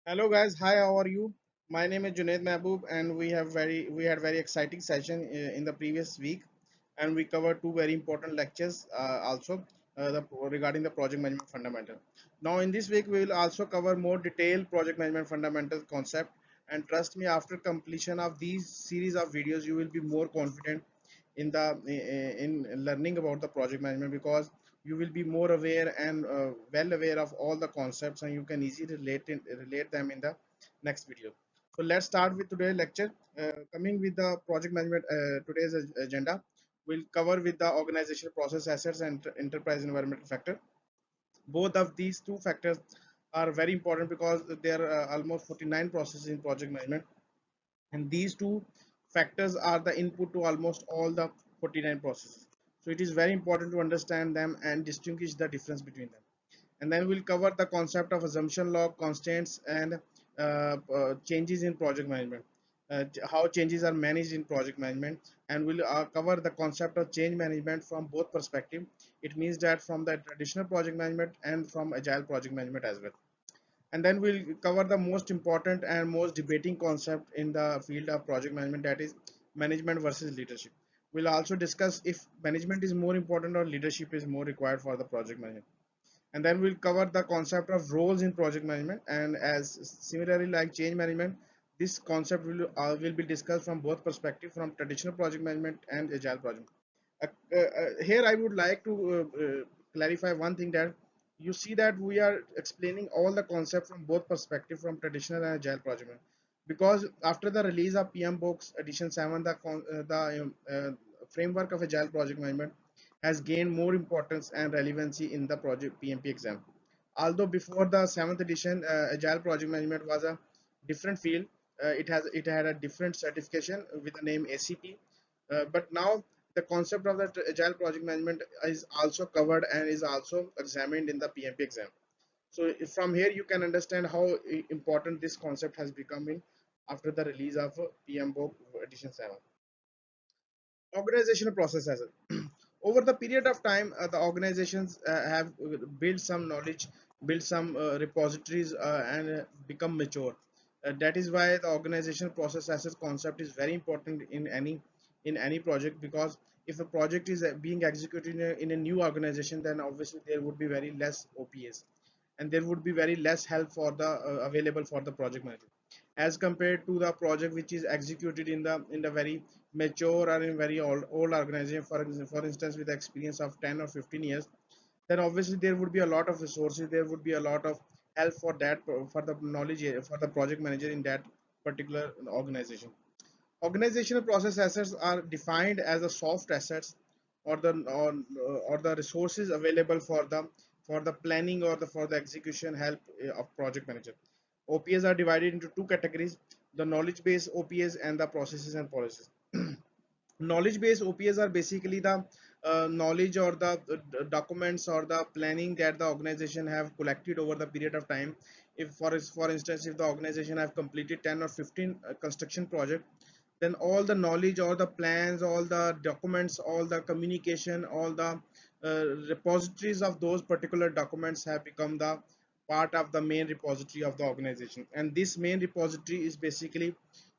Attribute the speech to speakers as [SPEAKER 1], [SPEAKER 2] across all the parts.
[SPEAKER 1] Hello guys, hi. How are you? My name is Junaid Mahboob, and we had very exciting session in the previous week, and we covered two very important lectures also regarding the project management fundamental. Now in this week we will also cover more detailed project management fundamental concept, and trust me, after completion of these series of videos, you will be more confident in learning about the project management because you will be more aware and well aware of all the concepts, and you can easily relate them in the next video. So let's start with today's lecture. Coming with the project management, today's agenda will cover with the organizational process assets and enterprise environmental factor. Both of these two factors are very important because there are almost 49 processes in project management, and these two factors are the input to almost all the 49 processes. So it is very important to understand them and distinguish the difference between them. And then we'll cover the concept of assumption log, constants, and changes in project management, how changes are managed in project management. And we'll cover the concept of change management from both perspective. It means that from the traditional project management and from agile project management as well. And then we'll cover the most important and most debating concept in the field of project management, that is management versus leadership. We'll also discuss if management is more important or leadership is more required for the project management. And then we'll cover the concept of roles in project management, and as similarly like change management, this concept will be discussed from both perspectives, from traditional project management and agile project. Here I would like to clarify one thing, that you see that we are explaining all the concept from both perspective, from traditional and agile project management, because after the release of PM Books Edition 7, the framework of agile project management has gained more importance and relevancy in the project PMP exam. Although before the 7th edition, agile project management was a different field. It had a different certification with the name ACP. But now the concept of that agile project management is also covered and is also examined in the PMP exam. So from here you can understand how important this concept has become in after the release of PMBOK edition 7. Organizational process as well. Over the period of time, the organizations have built some knowledge, built some repositories, and become mature. That is why the organizational process assets concept is very important in any project, because if a project is being executed in a new organization, then obviously there would be very less OPS, and there would be very less help for the available for the project manager, as compared to the project which is executed in the very mature or in very old organization. For instance, with the experience of 10 or 15 years, then obviously there would be a lot of resources, there would be a lot of help for that, for the knowledge for the project manager in that particular organization. Organizational process assets are defined as the soft assets, or the resources available for the planning or the for the execution help of project manager. OPS are divided into two categories: the knowledge based OPS and the processes and policies. Knowledge based OPS are basically the knowledge or the documents or the planning that the organization have collected over the period of time. If for instance, if the organization have completed 10 or 15 construction project, then all the knowledge, all the plans, all the documents, all the communication, all the repositories of those particular documents have become the part of the main repository of the organization. And this main repository is basically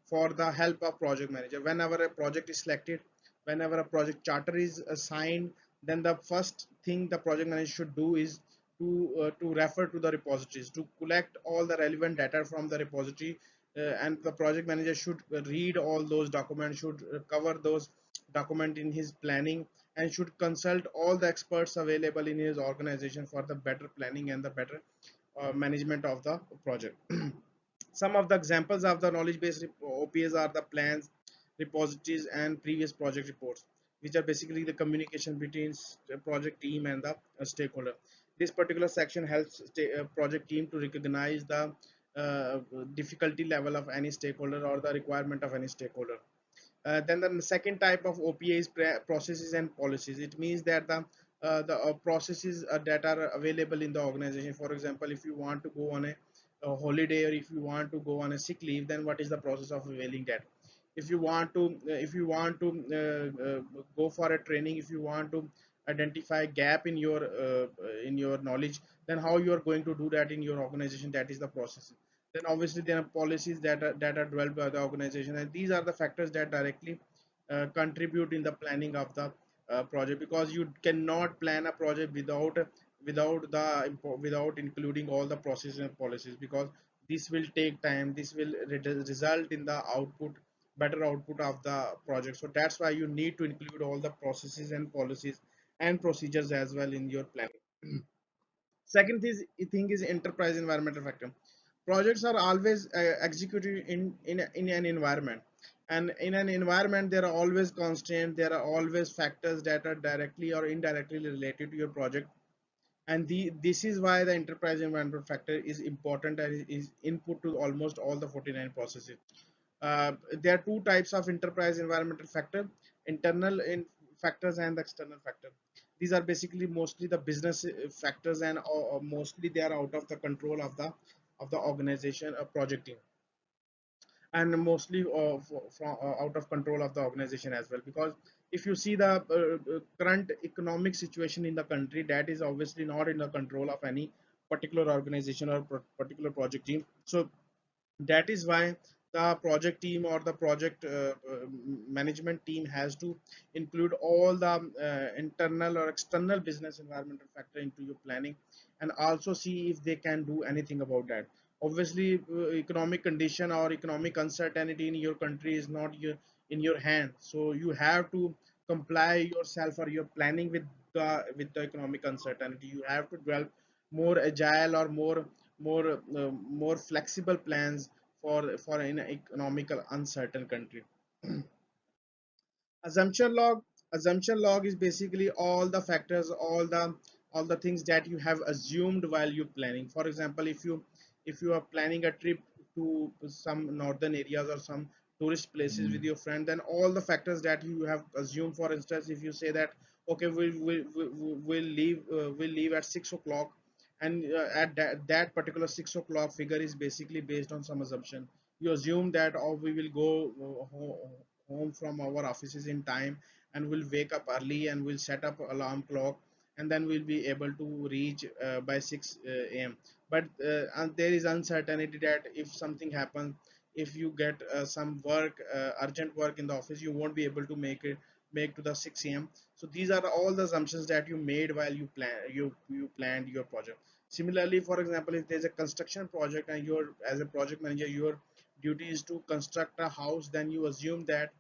[SPEAKER 1] for the help of project manager. Whenever a project is selected, whenever a project charter is assigned, then the first thing the project manager should do is to refer to the repositories, to collect all the relevant data from the repository. And the project manager should read all those documents, should cover those document in his planning, and should consult all the experts available in his organization for the better planning and the better management of the project. Some of the examples of the knowledge based OPS are the plans, repositories, and previous project reports, which are basically the communication between the project team and the stakeholder. This particular section helps project team to recognize the uh, difficulty level of any stakeholder or the requirement of any stakeholder. Then the second type of OPA is processes and policies. It means that the processes that are available in the organization. For example, if you want to go on a holiday, or if you want to go on a sick leave, then what is the process of availing that? If you want to go for a training, if you want to identify gap in your knowledge, then how you are going to do that in your organization? That is the process. Then obviously there are policies that are developed by the organization, and these are the factors that directly contribute in the planning of the project, because you cannot plan a project without including all the processes and policies, because this will take time, this will result in the better output of the project. So that's why you need to include all the processes and policies and procedures as well in your planning. Second thing is enterprise environmental factor. Projects are always executed in an environment, and in an environment there are always constraints, there are always factors that are directly or indirectly related to your project. And this is why the enterprise environmental factor is important and is input to almost all the 49 processes. There are two types of enterprise environmental factor: internal in factors and external factor. These are basically mostly the business factors, and mostly they are out of the control of the organization project team, and mostly from out of control of the organization as well. Because if you see the current economic situation in the country, that is obviously not in the control of any particular organization or particular project team. So that is why the project team or the project management team has to include all the internal or external business environmental factor into your planning, and also see if they can do anything about that. Obviously economic condition or economic uncertainty in your country is not in your hand, so you have to comply yourself or your planning with the economic uncertainty. You have to develop more agile or more flexible plans for an economical uncertain country. Assumption log is basically all the factors, all the things that you have assumed while you planning. For example, if you are planning a trip to some northern areas or some tourist places with your friend, then all the factors that you have assumed. For instance, if you say that okay, we'll leave at 6 o'clock, and at that particular 6 o'clock figure is basically based on some assumption. You assume that oh, we will go home from our offices in time, and we'll wake up early and we'll set up alarm clock, and then we'll be able to reach by 6 a.m. But and there is uncertainty that if something happens, if you get some work, urgent work in the office, you won't be able to make to the 6 a.m. So these are all the assumptions that you made while you planned your project. Similarly, for example, if there's a construction project and you're as a project manager, your duty is to construct a house, then you assume that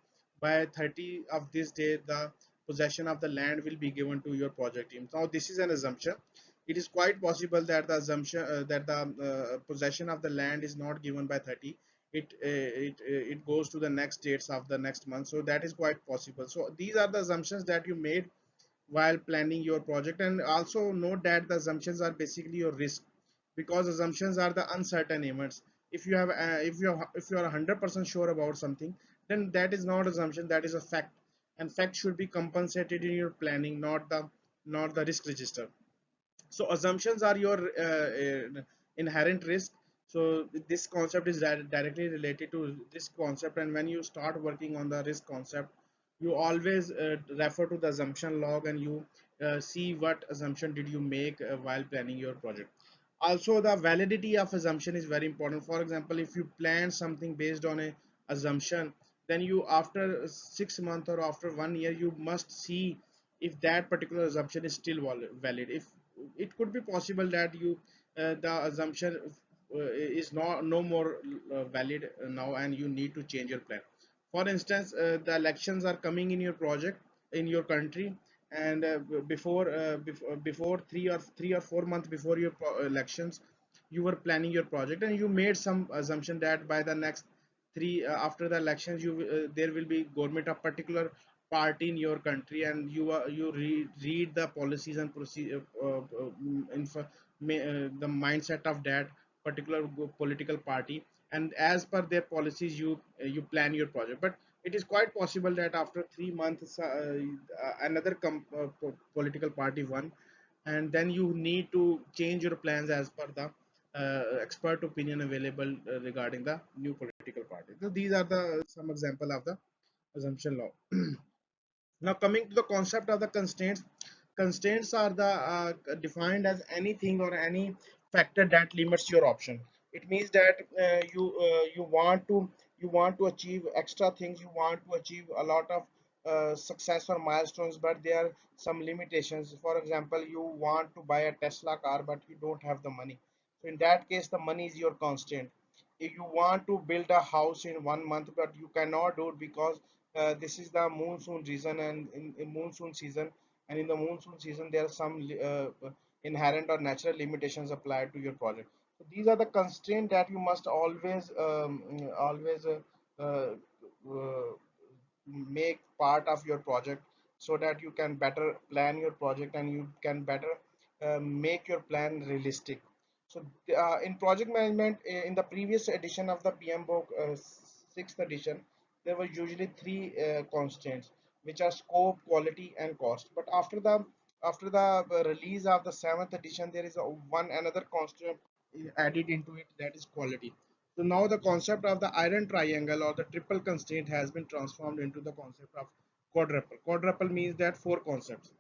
[SPEAKER 1] by 30 of this day the possession of the land will be given to your project team. Now this is an assumption. It is quite possible that the assumption that the possession of the land is not given by 30. It goes to the next dates of the next month, so that is quite possible. So these are the assumptions that you made while planning your project. And also note that the assumptions are basically your risk, because assumptions are the uncertain events. If you are 100% sure about something, then that is not assumption, that is a fact, and fact should be compensated in your planning, not the risk register. So assumptions are your inherent risk. So this concept is directly related to this concept, and when you start working on the risk concept, you always refer to the assumption log, and you see what assumption did you make while planning your project. Also the validity of assumption is very important. For example, if you plan something based on a assumption, then you after 6 months or after 1 year you must see if that particular assumption is still valid. If it could be possible that the assumption is no more valid now, and you need to change your plan. For instance, the elections are coming in your project, in your country, and before 3 or 4 months before your elections, you were planning your project, and you made some assumption that by the next three after the elections, there will be government of particular party in your country, and you read the policies and procedure, the mindset of that particular political party, and as per their policies you plan your project. But it is quite possible that after 3 months another political party won, and then you need to change your plans as per the expert opinion available regarding the new political party. So these are the some example of the assumption law. Now coming to the concept of the constraints. Constraints are the defined as anything or any factor that limits your option. It means that you want to achieve extra things, you want to achieve a lot of success or milestones, but there are some limitations. For example, you want to buy a Tesla car but you don't have the money. So in that case, the money is your constraint. If you want to build a house in 1 month but you cannot do it because this is the monsoon season, and in monsoon season, and in the monsoon season there are some inherent or natural limitations applied to your project. So these are the constraints that you must always uh, make part of your project, so that you can better plan your project and you can better make your plan realistic. So in project management, in the previous edition of the PM book, sixth edition, there were usually three constants, which are scope, quality, and cost. But after the release of the seventh edition, there is one another constant added into it, that is quality. So now the concept of the iron triangle or the triple constraint has been transformed into the concept of quadruple. Quadruple means that four concepts,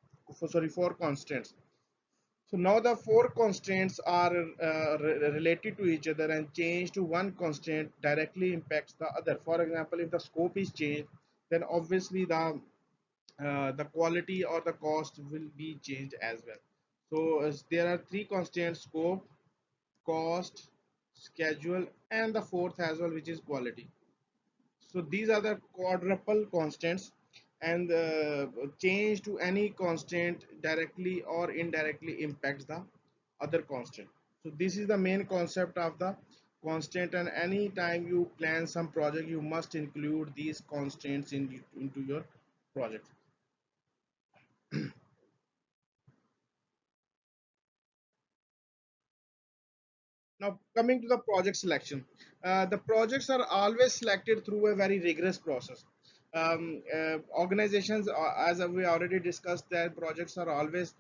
[SPEAKER 1] four constants. So now the four constraints are related to each other, and change to one constraint directly impacts the other. For example, if the scope is changed, then obviously the quality or the cost will be changed as well. So there are three constraints: scope, cost, schedule, and the fourth as well, which is quality. So these are the quadruple constants, and change to any constant directly or indirectly impacts the other constant. So this is the main concept of the constant, and any time you plan some project, you must include these constants into your project. Now, coming to the project selection, the projects are always selected through a very rigorous process. Organizations, as we already discussed, that projects are always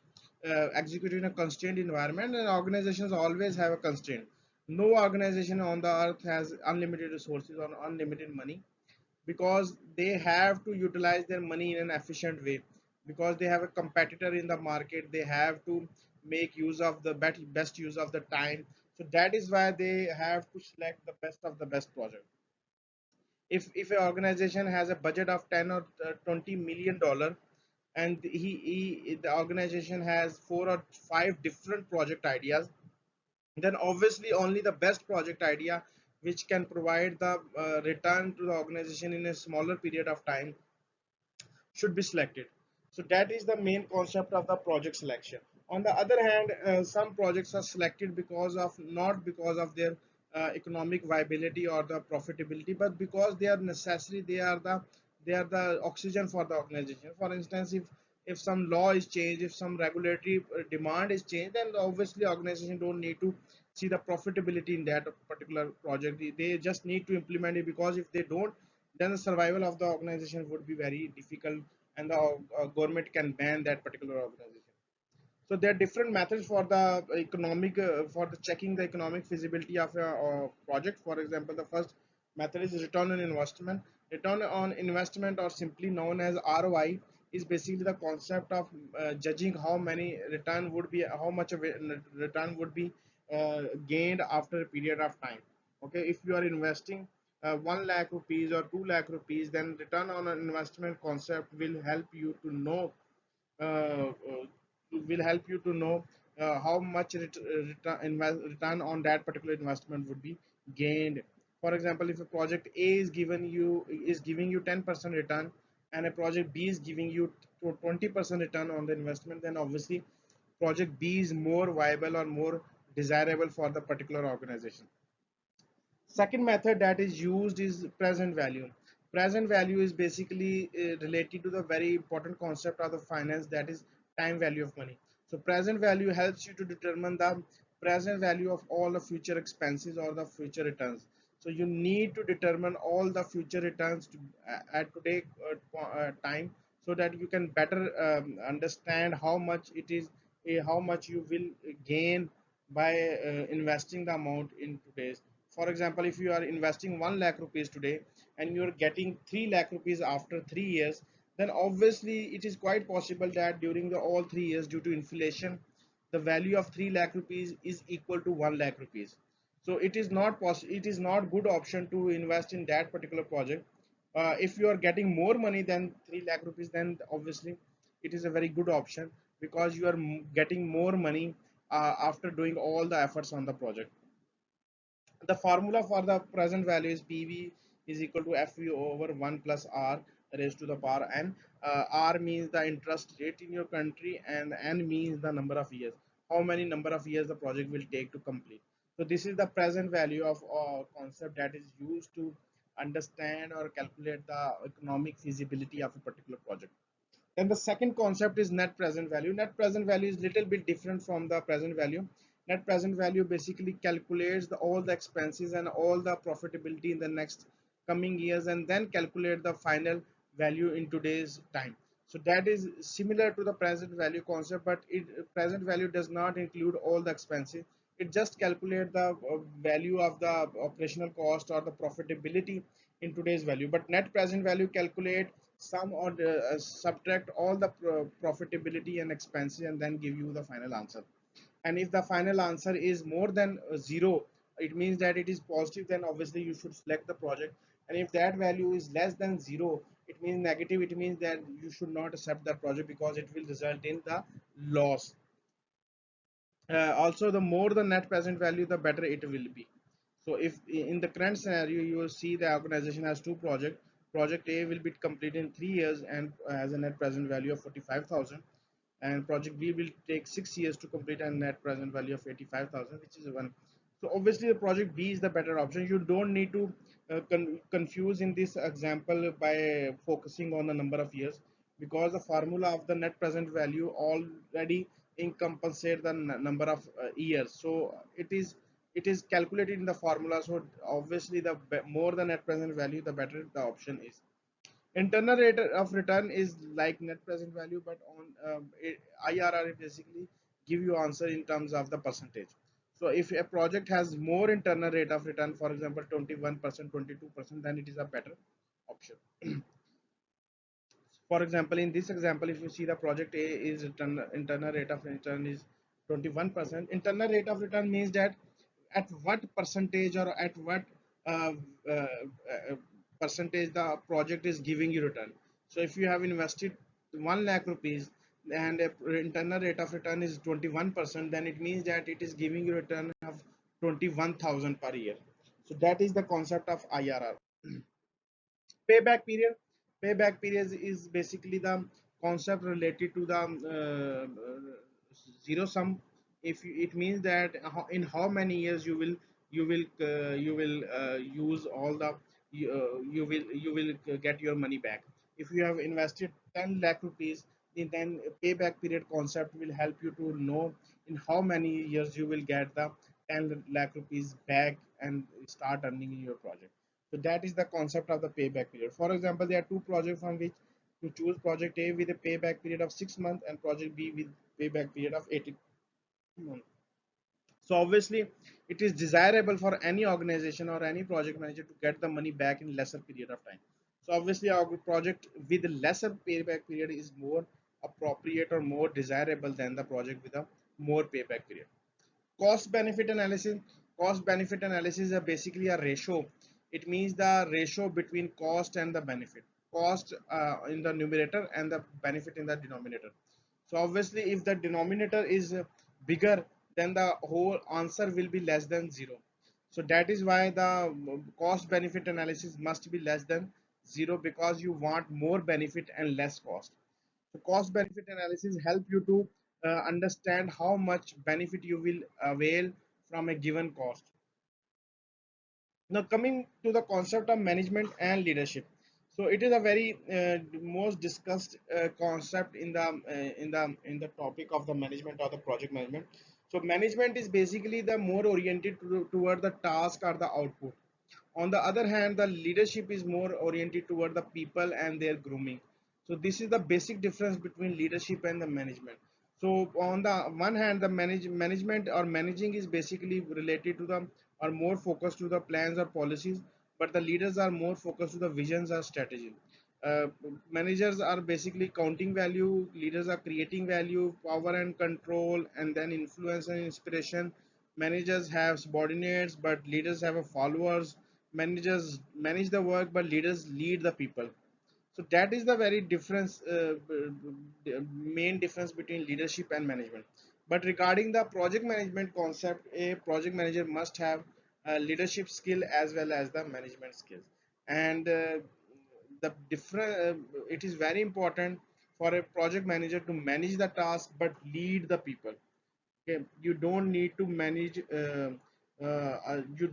[SPEAKER 1] executed in a constrained environment, and organizations always have a constraint. No organization on the earth has unlimited resources or unlimited money, because they have to utilize their money in an efficient way, because they have a competitor in the market. They have to make use of the best use of the time. So that is why they have to select the best of the best project. If an organization has a budget of 10 or 20 million dollar, and the organization has four or five different project ideas, then obviously only the best project idea, which can provide the return to the organization in a smaller period of time, should be selected. So that is the main concept of the project selection. On the other hand, some projects are selected because of, not because of their economic viability or the profitability, but because they are necessary. They are the oxygen for the organization. For instance, if some law is changed, if some regulatory demand is changed, then obviously organization don't need to see the profitability in that particular project. They just need to implement it, because if they don't, then the survival of the organization would be very difficult, and the government can ban that particular organization. So there are different methods for the economic for the checking the economic feasibility of a project. For example, the first method is return on investment. Return on investment, or simply known as ROI, is basically the concept of judging how many return would be, how much of a return would be gained after a period of time. Okay, if you are investing 1 lakh rupees or 2 lakh rupees, then return on an investment concept uh, uh, will help you to know how much return on that particular investment would be gained. For example, if a project A is giving you 10% return, and a project B is giving you 20% return on the investment, then obviously project B is more viable or more desirable for the particular organization. Second method that is used is present value. Present value is basically related to the very important concept of the finance, that is time value of money. So present value helps you to determine the present value of all the future expenses or the future returns. So you need to determine all the future returns at today time, so that you can better understand how much it is, how much you will gain by investing the amount in today's. For example, if you are investing 1 lakh rupees today, and you're getting 3 lakh rupees after 3 years, then obviously it is quite possible that during the all 3 years, due to inflation, the value of 3 lakh rupees is equal to 1 lakh rupees. So it is not it is not good option to invest in that particular project. If you are getting more money than 3 lakh rupees, then obviously it is a very good option, because you are getting more money after doing all the efforts on the project. The formula for the present value is PV is equal to FV over 1 plus R raised to the power n. R means the interest rate in your country, and n means the number of years, how many number of years the project will take to complete. So this is the present value of concept that is used to understand or calculate the economic feasibility of a particular project. Then the second concept is net present value. Net present value is little bit different from the present value. Net present value basically calculates all the expenses and all the profitability in the next coming years, and then calculate the final value in today's time. So that is similar to the present value concept, but present value does not include all the expenses. It just calculates the value of the operational cost or the profitability in today's value. But net present value calculate sum or subtract all the profitability and expenses, and then give you the final answer. And if the final answer is more than 0, it means that it is positive, then obviously you should select the project. And if that value is less than 0, it means negative, it means that you should not accept that project, because it will result in the loss. Also, the more the net present value, the better it will be. So if in the current scenario you will see the organization has two projects. Project A will be completed in 3 years and has a net present value of 45,000, and project B will take 6 years to complete a net present value of 85,000, which is one. So obviously the project B is the better option. You don't need to confuse in this example by focusing on the number of years, because the formula of the net present value already encompasses the number of years. So it is calculated in the formula. So obviously the more the net present value, the better the option is. Internal rate of return is like net present value, but on IRR it basically give you answer in terms of the percentage. So if a project has more internal rate of return, for example 21%, 22%, then it is a better option. For example, in this example, if you see the project A is internal rate of return is 21%. Internal rate of return means that at what percentage or at what uh, uh, uh, percentage the project is giving you return. So if you have invested 1 lakh rupees and a internal rate of return is 21%, then it means that it is giving you return of 21,000 per year. So that is the concept of IRR. Payback period. Payback period is basically the concept related to the zero sum. If you, it means that in how many years you will use all the you will get your money back. If you have invested 10 lakh rupees, then payback period concept will help you to know in how many years you will get the 10 lakh rupees back and start earning in your project. So that is the concept of the payback period. For example, there are two projects from which to choose: project A with a payback period of 6 months and project B with payback period of 18 months. So obviously, it is desirable for any organization or any project manager to get the money back in lesser period of time. So obviously, our project with lesser payback period is more appropriate or more desirable than the project with a more payback period. Cost benefit analysis. Cost benefit analysis is basically a ratio. It means the ratio between cost and the benefit. Cost in the numerator and the benefit in the denominator. So obviously if the denominator is bigger, then the whole answer will be less than 0. So that is why the cost benefit analysis must be less than 0, because you want more benefit and less cost. So cost benefit analysis help you to understand how much benefit you will avail from a given cost. Now coming to the concept of management and leadership. So it is a very most discussed concept in the topic of the management or the project management. So management is basically the more oriented toward the task or the output. On the other hand, the leadership is more oriented toward the people and their grooming. So this is the basic difference between leadership and the management. So on the one hand, the management or managing is basically related to the or more focused to the plans or policies, but the leaders are more focused to the visions or strategy. Uh, Managers are basically counting value, leaders are creating value, power and control, and then influence and inspiration. Managers have subordinates, but leaders have a followers. Managers manage the work, but leaders lead the people. So that is the very difference, main difference between leadership and management. But regarding the project management concept, a project manager must have a leadership skill as well as the management skills. And the different, it is very important for a project manager to manage the task but lead the people. Okay, you don't need to manage, you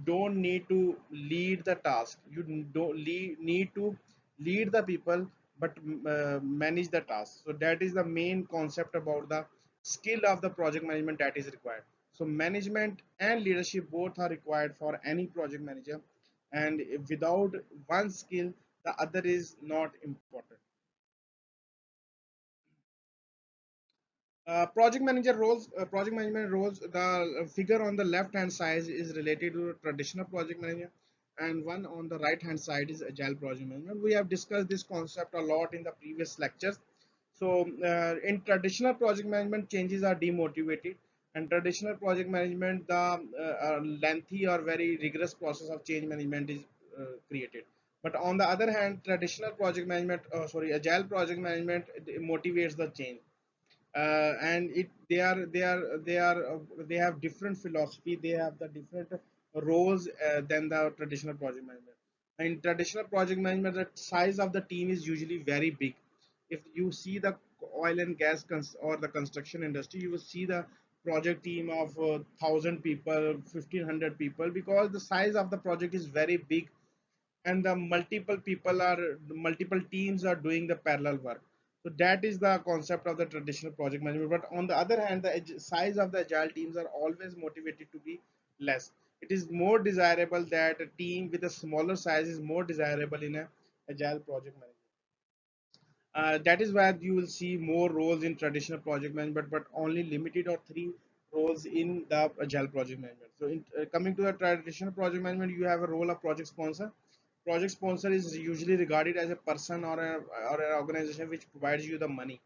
[SPEAKER 1] don't need to lead the task, you don't need to lead the people, but manage the task. So that is the main concept about the skill of the project management that is required. So management and leadership both are required for any project manager, and without one skill the other is not important. Project management roles. The figure on the left hand side is related to traditional project management, and one on the right hand side is agile project management. We have discussed this concept a lot in the previous lectures. So, in traditional project management, changes are demotivated, and traditional project management, the lengthy or very rigorous process of change management is created. But on the other hand, traditional project management, agile project management motivates the change, and it they have different philosophy, they have the different roles than the traditional project management. In traditional project management, the size of the team is usually very big. If you see the oil and gas or the construction industry, you will see the project team of 1,000 people, 1,500 people, because the size of the project is very big, and the multiple teams are doing the parallel work. So that is the concept of the traditional project management. But on the other hand, the size of the agile teams are always motivated to be less. It is more desirable that a team with a smaller size is more desirable in a agile project management. That is why you will see more roles in traditional project management, but only limited or three roles in the agile project management. So, coming to the traditional project management, you have a role of project sponsor. Project sponsor is usually regarded as a person or an organization which provides you the money.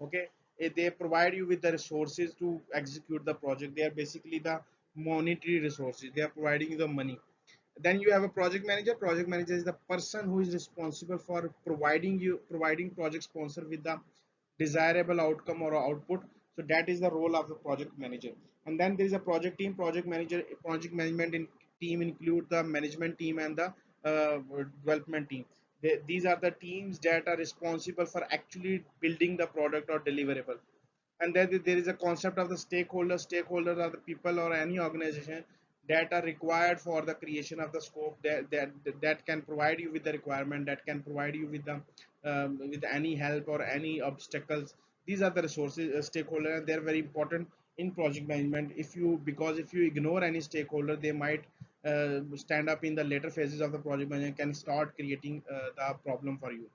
[SPEAKER 1] Okay, they provide you with the resources to execute the project. They are basically the monetary resources. They are providing you the money. Then you have a project manager. Project manager is the person who is responsible for providing project sponsor with the desirable outcome or output. So that is the role of the project manager. And then there is a project team. Project management team include the management team and the development team. These are the teams that are responsible for actually building the product or deliverable. And then there is a concept of the stakeholders. Stakeholders are the people or any organization that are required for the creation of the scope, that can provide you with the requirement, that can provide you with the with any help or any obstacles. These are the resources, stakeholder, and they're very important in project management. If you ignore any stakeholder, they might stand up in the later phases of the project management, can start creating the problem for you.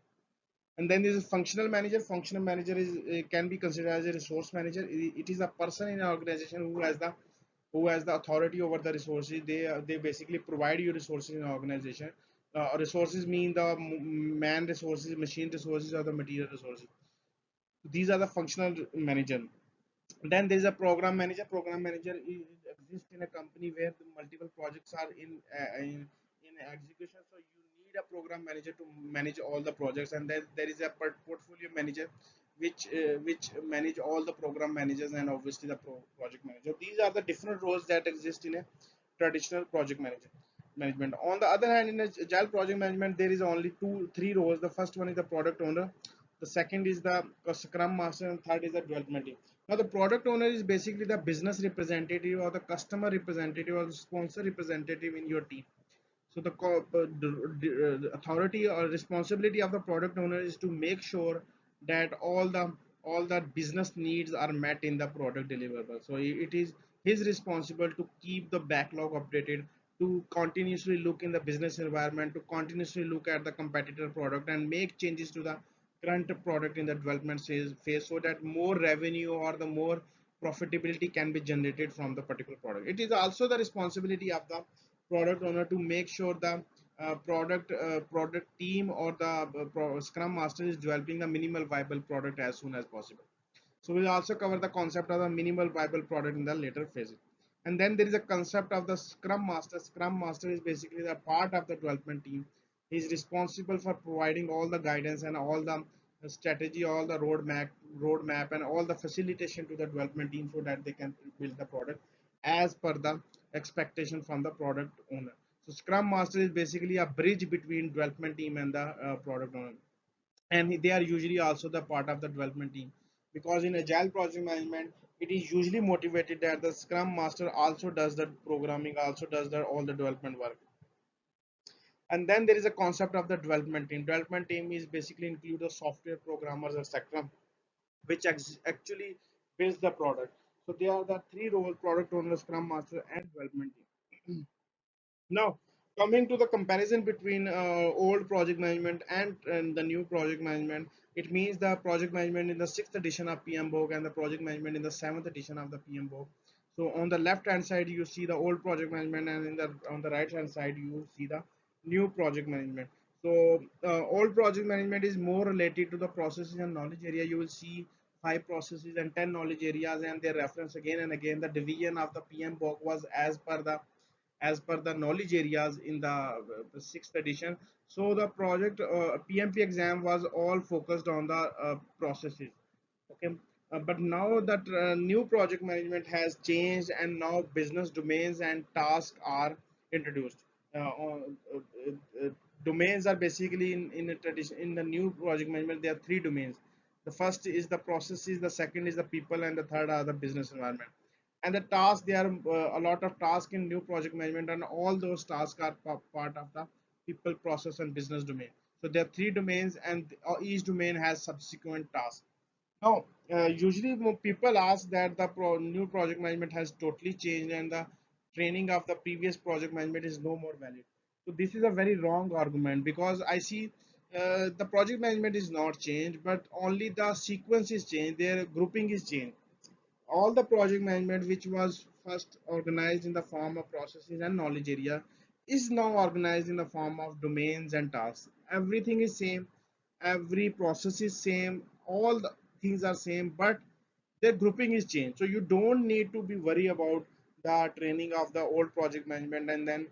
[SPEAKER 1] And then there is a functional manager. Functional manager is can be considered as a resource manager. It is a person in an organization who has the authority over the resources. They basically provide you resources in an organization. Resources mean the man resources, machine resources, or the material resources. These are the functional manager. Then there is a program manager. Program manager exists in a company where the multiple projects are in execution. So you need a program manager to manage all the projects, and then there is a portfolio manager which manage all the program managers, and obviously the project manager. These are the different roles that exist in a traditional project manager management. On the other hand, in agile project management, there is only three roles. The first one is the product owner, the second is the scrum master, and third is the development team. Now the product owner is basically the business representative or the customer representative or the sponsor representative in your team. So the authority or responsibility of the product owner is to make sure that all the business needs are met in the product deliverable. So it is his responsible to keep the backlog updated, to continuously look in the business environment, to continuously look at the competitor product and make changes to the current product in the development phase, so that more revenue or the more profitability can be generated from the particular product. It is also the responsibility of the product owner to make sure the product team or the scrum master is developing the minimal viable product as soon as possible. So we'll also cover the concept of the minimal viable product in the later phase. And then there is a concept of the scrum master. Scrum master is basically the part of the development team. He is responsible for providing all the guidance and all the strategy, all the roadmap and all the facilitation to the development team so that they can build the product as per the expectation from the product owner. So scrum master is basically a bridge between development team and the product owner, and they are usually also the part of the development team, because in agile project management it is usually motivated that the scrum master also does the programming, also does the all the development work. And then there is a concept of the development team. Development team is basically include the software programmers, etc., which actually builds the product. So they are the three roles: product owner, scrum master, and development team. Now, coming to the comparison between old project management and the new project management, it means the project management in the sixth edition of PMBOK and the project management in the seventh edition of the PMBOK. So on the left hand side, you see the old project management, and on the right hand side, you see the new project management. So old project management is more related to the processes and knowledge area. You will see five processes and 10 knowledge areas, and they reference again and again. The division of the PMBOK was as per the knowledge areas in the sixth edition. So the project PMP exam was all focused on the processes. Okay. But now that new project management has changed, and now business domains and tasks are introduced. Domains are basically in a tradition. In the new project management, there are three domains. The first is the processes, the second is the people, and the third are the business environment. And the tasks, there are a lot of tasks in new project management, and all those tasks are part of the people, process, and business domain. So there are three domains, and each domain has subsequent tasks. Now, usually people ask that the new project management has totally changed and the training of the previous project management is no more valid. So this is a very wrong argument, because I see the project management is not changed, but only the sequence is changed. Their grouping is changed. All the project management which was first organized in the form of processes and knowledge area is now organized in the form of domains and tasks. Everything is same, every process is same, all the things are same, but their grouping is changed. So you don't need to be worried about the training of the old project management and then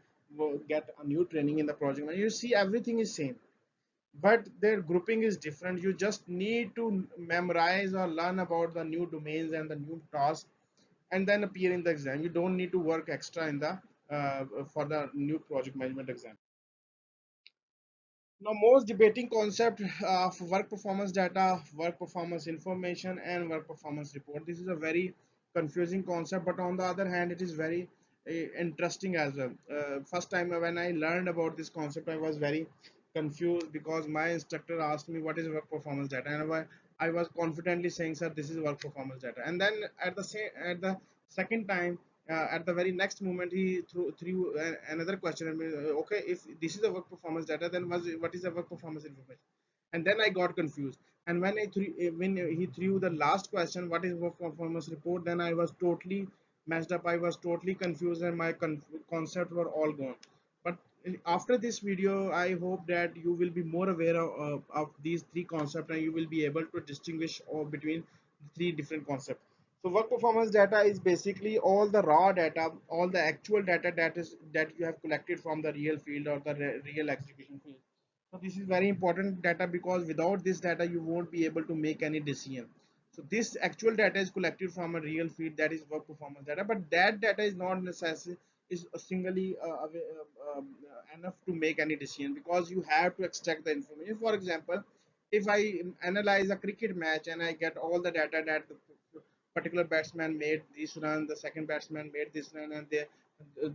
[SPEAKER 1] get a new training in the project management. You see, everything is same, but their grouping is different. You just need to memorize or learn about the new domains and the new tasks, and then appear in the exam. You don't need to work extra in the for the new project management exam. Now, most debating concept of work performance data, work performance information, and work performance report. This is a very confusing concept, but on the other hand, it is very interesting as well. First time when I learned about this concept, I was very confused, because my instructor asked me what is work performance data, and I was confidently saying, "Sir, this is work performance data." And then at the second time, at the very next moment, he threw another question at me. Okay, if this is a work performance data, then what is the work performance information? And then I got confused. And when he threw the last question, what is work performance report, then I was totally messed up. I was totally confused, and my concepts were all gone. But after this video, I hope that you will be more aware of these three concepts, and you will be able to distinguish between three different concepts. So work performance data is basically all the raw data, all the actual data that you have collected from the real field or the real execution field. So this is very important data, because without this data you won't be able to make any decision. So this actual data is collected from a real field, that is work performance data, but that data is not necessary is singly enough to make any decision, because you have to extract the information. For example, if I analyze a cricket match and I get all the data that the particular batsman made this run, the second batsman made this run, and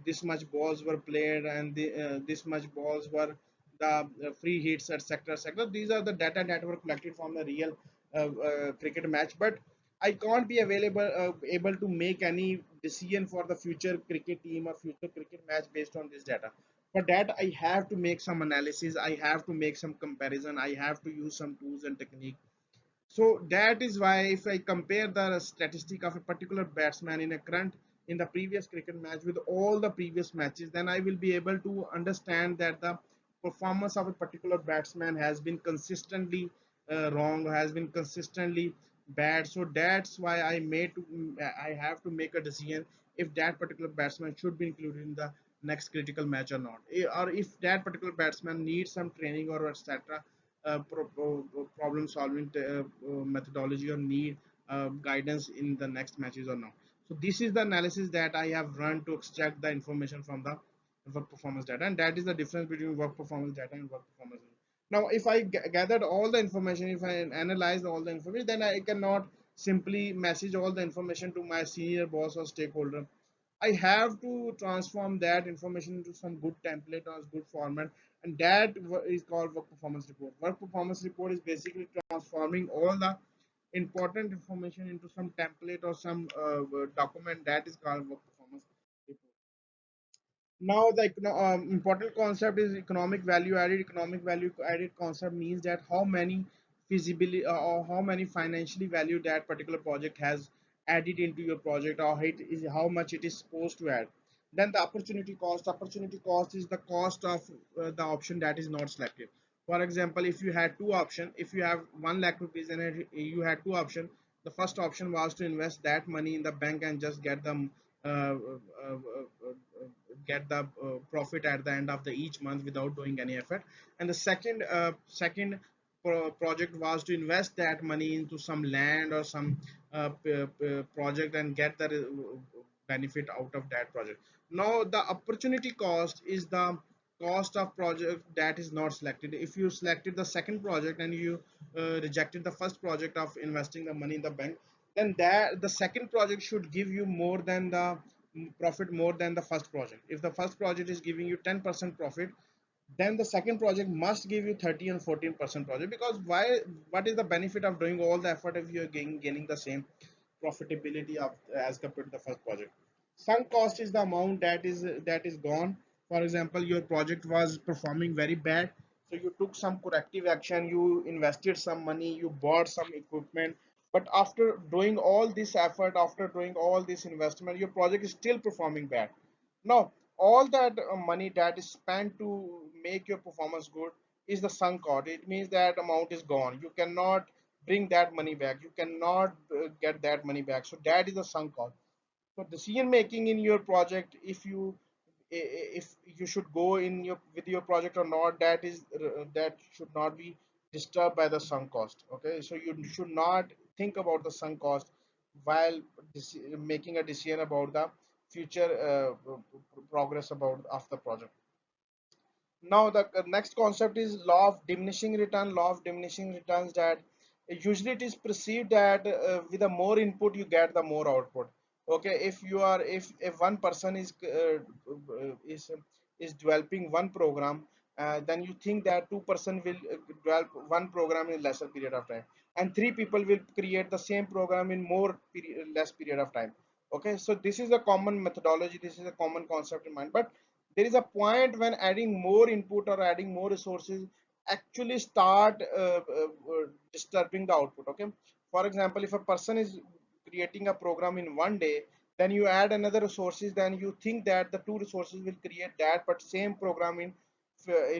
[SPEAKER 1] this much balls were played, and this much balls were the free hits, etc., etc. These are the data that were collected from the real cricket match, but I can't be able to make any decision for the future cricket team or future cricket match based on this data. For that, I have to make some analysis, I have to make some comparison, I have to use some tools and technique. So that is why if I compare the statistic of a particular batsman in the previous cricket match with all the previous matches, then I will be able to understand that the performance of a particular batsman has been consistently wrong, has been consistently bad. So that's why I have to make a decision if that particular batsman should be included in the next critical match or not, or if that particular batsman needs some training or etc. Problem solving methodology, or need guidance in the next matches or not. So this is the analysis that I have run to extract the information from the work performance data, and that is the difference between work performance data and work performance data. Now if I gathered all the information, if I analyze all the information, then I cannot simply message all the information to my senior boss or stakeholder. I have to transform that information into some good template or good format, and that is called work performance report. Work performance report is basically transforming all the important information into some template or some document, that is called work performance report. Now the important concept is economic value added. Economic value added concept means that how many feasibility or how many financially value that particular project has added into your project, or it is how much it is supposed to add. Then the opportunity cost. Opportunity cost is the cost of the option that is not selected. For example, if you had two options, if you have 1 lakh rupees and you had two options, the first option was to invest that money in the bank and just get them uh, uh, uh, uh, get the profit at the end of the each month without doing any effort. And the second project was to invest that money into some land or some project and get the benefit out of that project. Now the opportunity cost is the cost of project that is not selected. If you selected the second project and you rejected the first project of investing the money in the bank, then that the second project should give you more than the profit more than the first project. If the first project is giving you 10% profit, then the second project must give you 30 and 14% project. Because why, what is the benefit of doing all the effort if you're gaining the same profitability of as compared to the first project? Sunk cost is the amount that is gone. For example, your project was performing very bad, so you took some corrective action, you invested some money, you bought some equipment, but after doing all this effort, after doing all this investment, your project is still performing bad. Now all that money that is spent to make your performance good is the sunk cost. It means that amount is gone, you cannot bring that money back, you cannot get that money back. So that is the sunk cost. So decision making in your project, if you should go in your with your project or not, that should not be disturbed by the sunk cost. Okay, so you should not think about the sunk cost while making a decision about the future progress about of the project. Now the next concept is law of diminishing return. Law of diminishing returns, that usually it is perceived that with the more input you get the more output. Okay, if one person is is developing one program, then you think that two-person will develop one program in lesser period of time, and three people will create the same program in less period of time. Okay, so this is a common methodology, this is a common concept in mind. But there is a point when adding more input or adding more resources actually start disturbing the output. Okay, for example, if a person is creating a program in one day, then you add another resources, then you think that the two resources will create that but same program in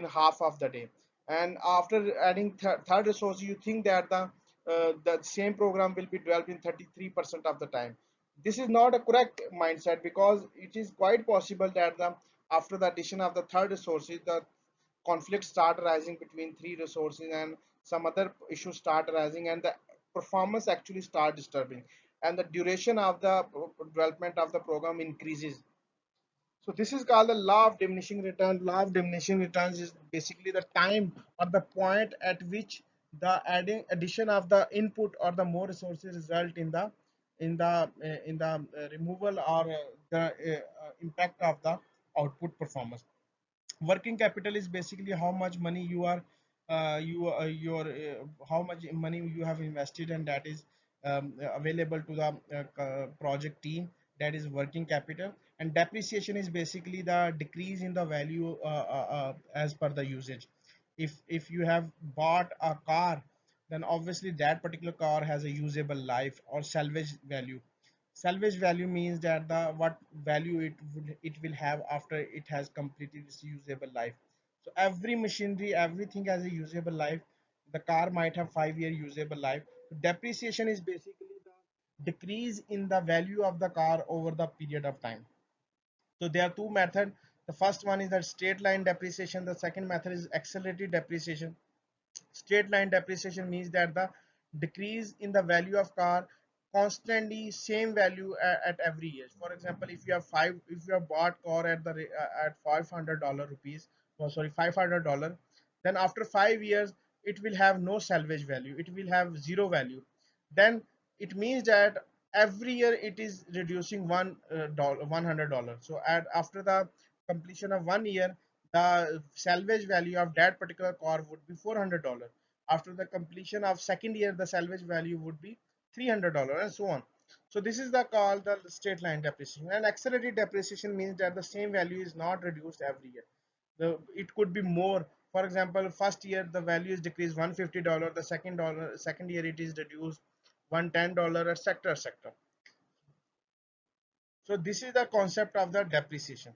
[SPEAKER 1] half of the day. And after adding third resource, you think that the same program will be developed in 33% of the time. This is not a correct mindset, because it is quite possible that after the addition of the third resources, the conflicts start arising between three resources, and some other issues start arising, and the performance actually start disturbing, and the duration of the development of the program increases. So this is called the law of diminishing return. Law of diminishing returns is basically the time or the point at which the addition of the input or the more resources result in the removal or the impact of the output performance. Working capital is basically how much money you are you your how much money you have invested, and that is available to the project team, that is working capital. And depreciation is basically the decrease in the value as per the usage. If you have bought a car, then obviously that particular car has a usable life or salvage value. Salvage value means that the what value it will have after it has completed its usable life. So every machinery, everything has a usable life. The car might have 5-year usable life. Depreciation is basically decrease in the value of the car over the period of time. So there are two methods. The first one is that straight line depreciation. The second method is accelerated depreciation. Straight line depreciation means that the decrease in the value of car constantly same value at every year. For example, if you have bought car at the at $500 rupees, oh sorry, $500, then after 5 years it will have no salvage value, it will have zero value. Then it means that every year it is reducing $100. So after the completion of 1 year, the salvage value of that particular car would be $400. After the completion of second year, the salvage value would be $300, and so on. So this is the called the straight line depreciation. And accelerated depreciation means that the same value is not reduced every year. It could be more. For example, first year the value is decreased $150, the second year it is reduced $110, etc., etc. So this is the concept of the depreciation.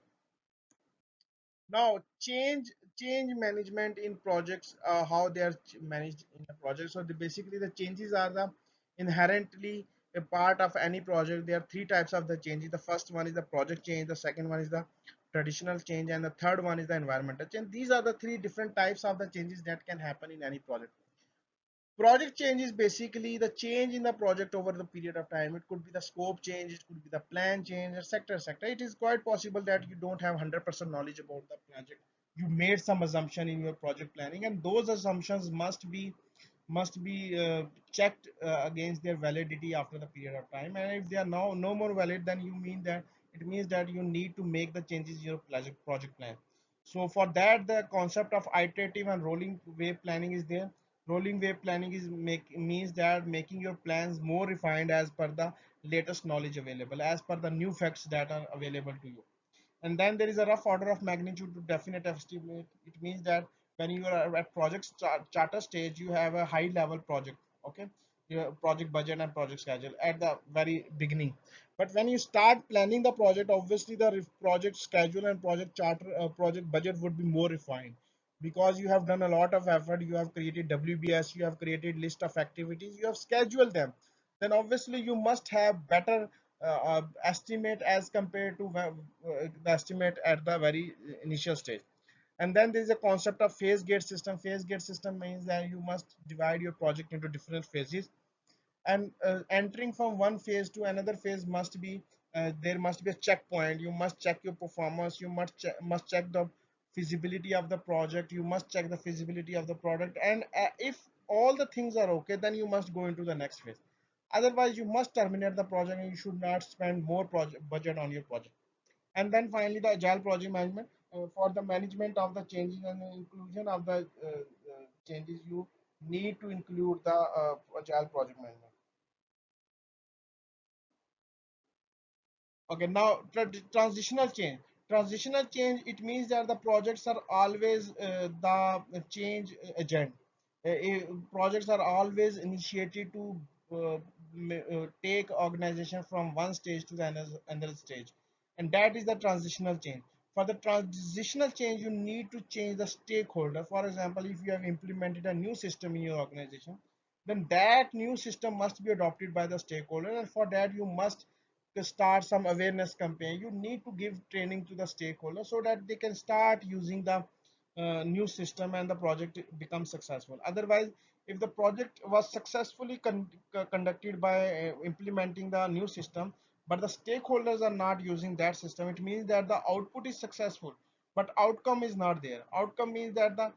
[SPEAKER 1] Now change management in projects, how they are managed in the project. So basically the changes are the inherently a part of any project. There are three types of the changes. The first one is the project change, the second one is the traditional change, and the third one is the environmental change. These are the three different types of the changes that can happen in any project. Project change is basically the change in the project over the period of time. It could be the scope change, it could be the plan change, etc., etc. It is quite possible that you don't have 100% knowledge about the project. You made some assumption in your project planning, and those assumptions must be checked against their validity after the period of time. And if they are now no more valid, then it means that you need to make the changes in your project plan. So for that, the concept of iterative and rolling wave planning is there. Rolling wave planning means that making your plans more refined as per the latest knowledge available, as per the new facts that are available to you. And then there is a rough order of magnitude to definite estimate. It means that when you are at project charter stage, you have a high level project, okay, your project budget and project schedule at the very beginning. But when you start planning the project, obviously the project schedule and project charter project budget would be more refined, because you have done a lot of effort. You have created WBS, you have created list of activities, you have scheduled them. Then obviously you must have better estimate as compared to the estimate at the very initial stage. And then there is a concept of phase gate system. Phase gate system means that you must divide your project into different phases, and entering from one phase to another phase must be there must be a checkpoint. You must check your performance, you must check the feasibility of the project, you must check the feasibility of the product, and if all the things are okay, then you must go into the next phase. Otherwise you must terminate the project, and you should not spend more project budget on your project. And then finally the agile project management, for the management of the changes and the inclusion of the changes, you need to include the agile project management. Okay, now transitional change. Transitional change, it means that the projects are always the change agent. Projects are always initiated to take organization from one stage to the another stage, and that is the transitional change. For the transitional change, you need to change the stakeholder. For example, if you have implemented a new system in your organization, then that new system must be adopted by the stakeholder, and for that you must to start some awareness campaign. You need to give training to the stakeholders so that they can start using the new system and the project becomes successful. Otherwise, if the project was successfully conducted by implementing the new system, but the stakeholders are not using that system, it means that the output is successful, but outcome is not there. Outcome means that the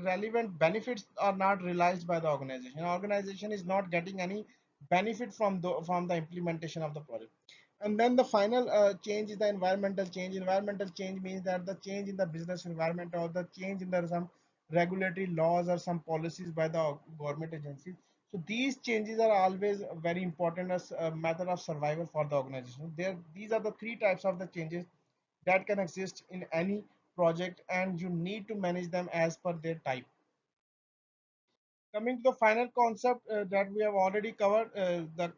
[SPEAKER 1] relevant benefits are not realized by the organization. Organization is not getting any benefit from the implementation of the project. And then the final change is the environmental change. Environmental change means that the change in the business environment, or the change in the some regulatory laws or some policies by the government agencies. So these changes are always very important as a method of survival for the organization. These are the three types of the changes that can exist in any project, and you need to manage them as per their type. Coming to the final concept that we have already covered, the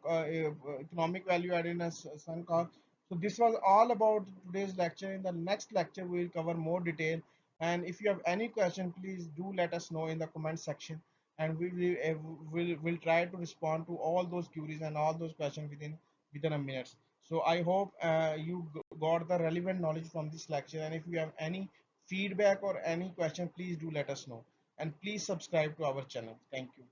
[SPEAKER 1] economic value added in a sunk cost. So this was all about today's lecture. In the next lecture, we will cover more detail. And if you have any question, please do let us know in the comment section. and will try to respond to all those queries and all those questions within a minute. So I hope you got the relevant knowledge from this lecture, and if you have any feedback or any question, please do let us know, and please subscribe to our channel. Thank you.